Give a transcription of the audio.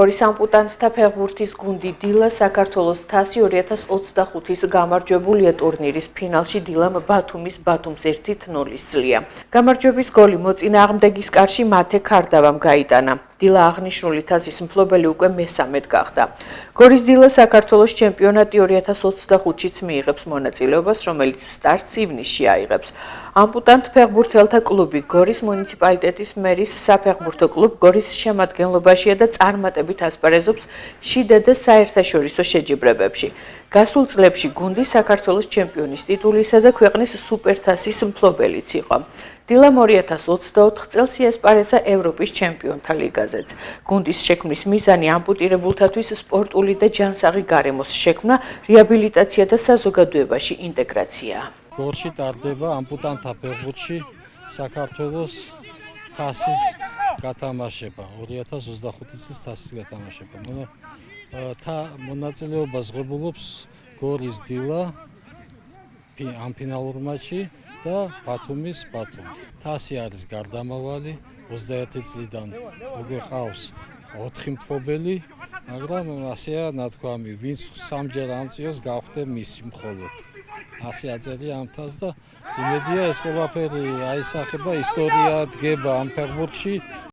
გორის ამპუტანტთა ფეხბურთის გუნდი დილა საქართველოს თასი 2025-ის გამარჯვებულია ტურნირის ფინალში დილამ ბათუმის ბათუმს 1-0 სძლია. გამარჯვების გოლი მოწინააღმდეგის კარში მათე ქარდავამ გაიტანა. დილა აღნიშნული თასის მფლობელი უკვე მესამედ გახდა. გორის დილა საქართველოს ჩემპიონატი 2025-ში მიიღებს მონაწილეობას, რომელიც სტარტს ივნისში აიღებს. ამპუტანტ ფეხბურთელთა კლუბი გორის მუნიციპალიტეტის მერის საფეხბურთო კლუბ გორის შემადგენლობაშია და წარმატებით ასპარეზობს შიდა და საერთაშორისო შეჯიბრებებში. გასულ წლებში გუნდი საქართველოს ჩემპიონის ტიტულისა და ქვეყნის სუპერთასის მფლობელიც იყო. დილამ 2024 წელს იასპარეზა ევროპის ჩემპიონთა ლიგაზეც. გუნდის შექმნის მიზანი ამპუტირებულთათვის სპორტული და ჯანსაღი გარემოს შექმნა, რეაბილიტაცია და საზოგადოებაში ინტეგრაციაა. გორში ტარდება ამპუტანტთა ფეხბურთში საქართველოს თასის გათამაშება, 2025 წლის თასის გათამაშება. მონაწილეობას ღებულობს გორის დილა ამ ფინალურ მატჩში და ბათუმის ბათუმი. თასი არის გარდამავალი, 21 წლიდან უკვე ყავს 4 მფლობელი, მაგრამ ასეა ნათქვამი, ვინც სამჯერ ამწიოს გავხდე მისი მხოლოდ. ასე აწერია ამ თასს და იმედია ეს ყველაფერი აისახება, ისტორია დგება ამ ფეხბურთში.